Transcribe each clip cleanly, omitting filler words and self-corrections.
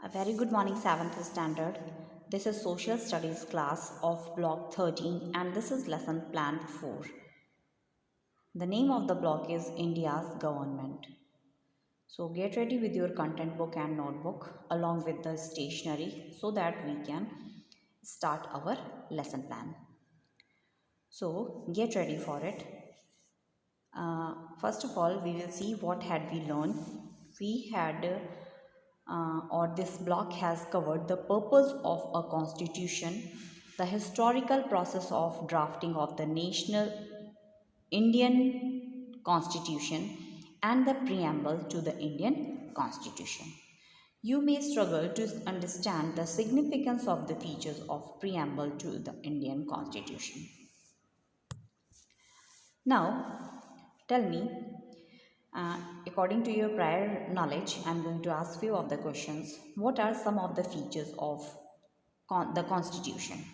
A very good morning, 7th standard. This is Social Studies class of block 13 and this is lesson plan 4. The name of the block is India's government. So get ready with your content book and notebook along with the stationery so that we can start our lesson plan. So get ready for it. First of all, we will see what had we learned. We had or this block has covered the purpose of a constitution, the historical process of drafting of the national Indian constitution, and the preamble to the Indian constitution. You may struggle to understand the significance of the features of preamble to the Indian constitution. Now, tell me, according to your prior knowledge, I am going to ask few of the questions. What are some of the features of the Constitution?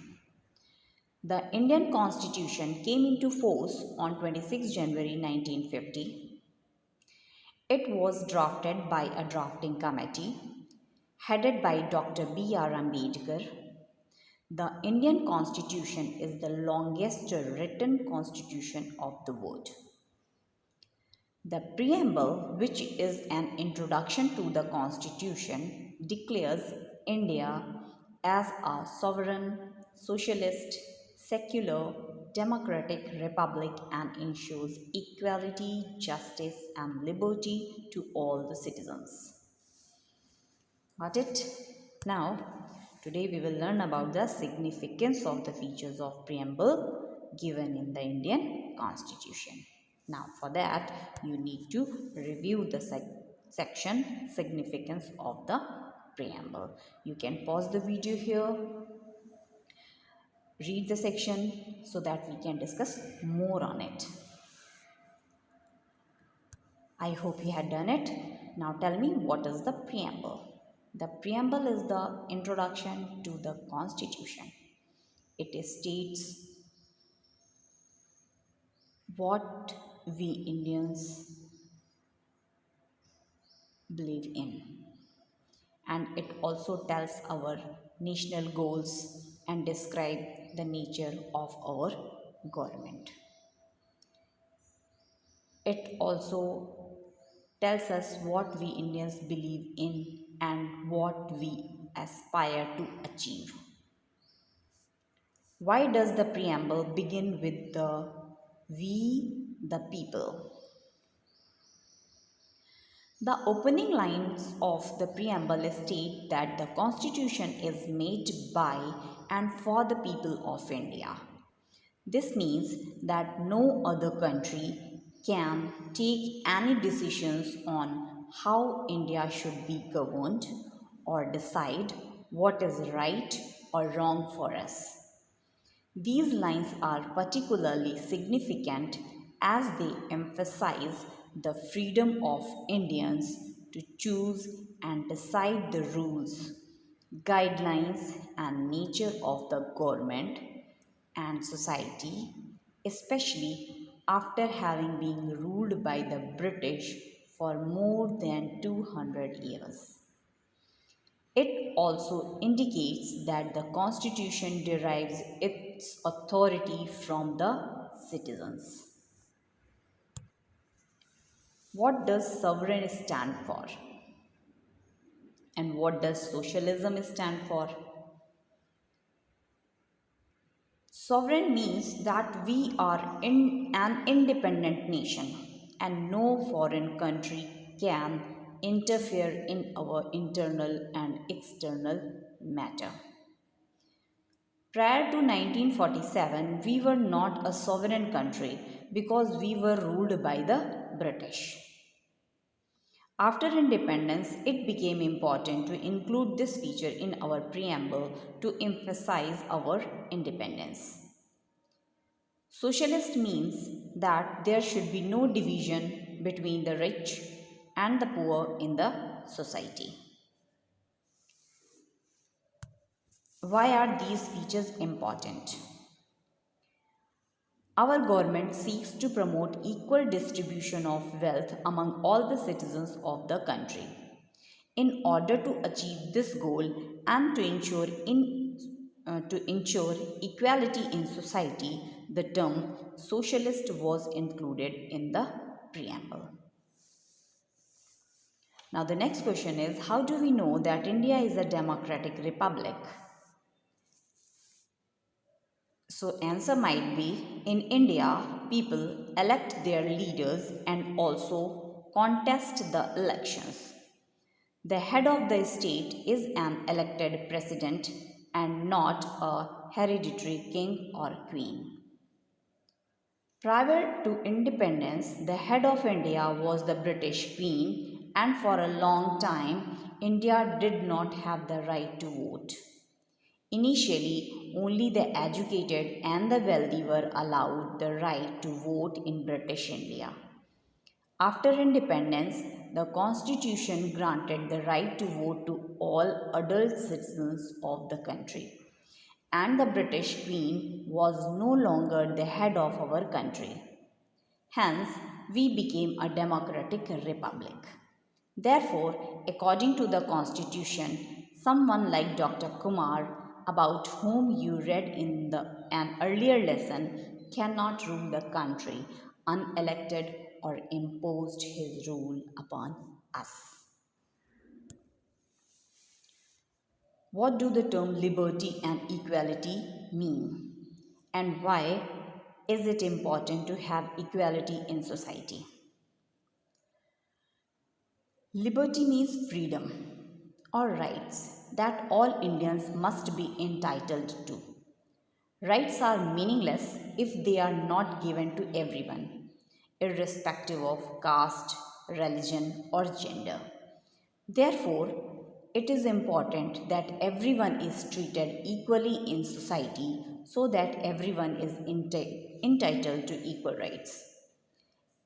The Indian Constitution came into force on 26 January 1950. It was drafted by a drafting committee headed by Dr. B.R. Ambedkar. The Indian Constitution is the longest written constitution of the world. The preamble, which is an introduction to the Constitution, declares India as a sovereign, socialist, secular, democratic republic and ensures equality, justice, and liberty to all the citizens. Got it? Now, today we will learn about the significance of the features of preamble given in the Indian Constitution. Now, for that, you need to review the section significance of the preamble. You can pause the video here, read the section so that we can discuss more on it. I hope you had done it. Now tell me, what is the preamble? The preamble is the introduction to the Constitution. It states what we Indians believe in, and it also tells our national goals and describe the nature of our government. It also tells us what we Indians believe in and what we aspire to achieve. Why does the preamble begin with the "we the people"? The opening lines of the preamble state that the Constitution is made by and for the people of India. This means that no other country can take any decisions on how India should be governed or decide what is right or wrong for us. These lines are particularly significant as they emphasize the freedom of Indians to choose and decide the rules, guidelines, and nature of the government and society, especially after having been ruled by the British for more than 200 years. It also indicates that the Constitution derives its authority from the citizens. What does sovereign stand for? And what does socialism stand for? Sovereign means that we are in an independent nation and no foreign country can interfere in our internal and external matter. Prior to 1947, we were not a sovereign country because we were ruled by the British. After independence, it became important to include this feature in our preamble to emphasize our independence. Socialist means that there should be no division between the rich and the poor in the society. Why are these features important? Our government seeks to promote equal distribution of wealth among all the citizens of the country. In order to achieve this goal and to ensure equality in society, the term socialist was included in the preamble. Now the next question is, how do we know that India is a democratic republic? So answer might be, in India, people elect their leaders and also contest the elections. The head of the state is an elected president and not a hereditary king or queen. Prior to independence, the head of India was the British Queen, and for a long time, India did not have the right to vote. Initially, only the educated and the wealthy were allowed the right to vote in British India. After independence, the constitution granted the right to vote to all adult citizens of the country, and the British Queen was no longer the head of our country. Hence, we became a democratic republic. Therefore, according to the constitution, someone like Dr. Kumar, about whom you read in an earlier lesson, cannot rule the country unelected or imposed his rule upon us. What do the term liberty and equality mean? And why is it important to have equality in society? Liberty means freedom or rights that all Indians must be entitled to. Rights are meaningless if they are not given to everyone, irrespective of caste, religion, or gender. Therefore, it is important that everyone is treated equally in society so that everyone is entitled to equal rights.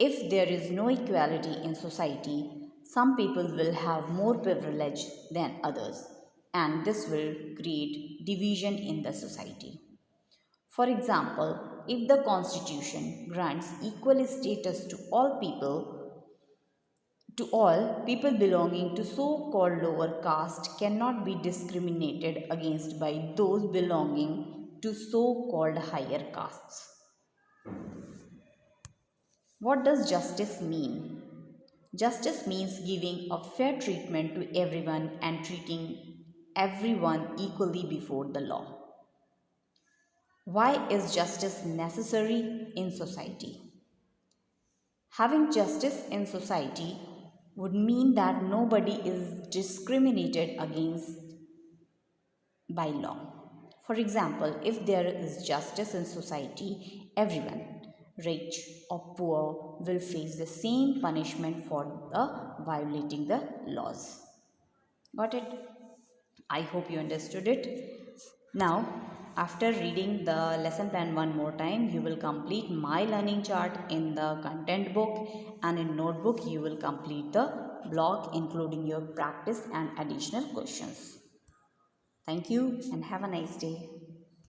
If there is no equality in society, some people will have more privilege than others, and this will create division in the society. For example, if the constitution grants equal status to all people belonging to so-called lower caste cannot be discriminated against by those belonging to so-called higher castes. What does justice mean? Justice means giving a fair treatment to everyone and treating everyone equally before the law. Why is justice necessary in society? Having justice in society would mean that nobody is discriminated against by law. For example, if there is justice in society, everyone, rich or poor, will face the same punishment for violating the laws. Got it? I hope you understood it. Now, after reading the lesson plan one more time, you will complete my learning chart in the content book, and in notebook you will complete the block including your practice and additional questions. Thank you and have a nice day.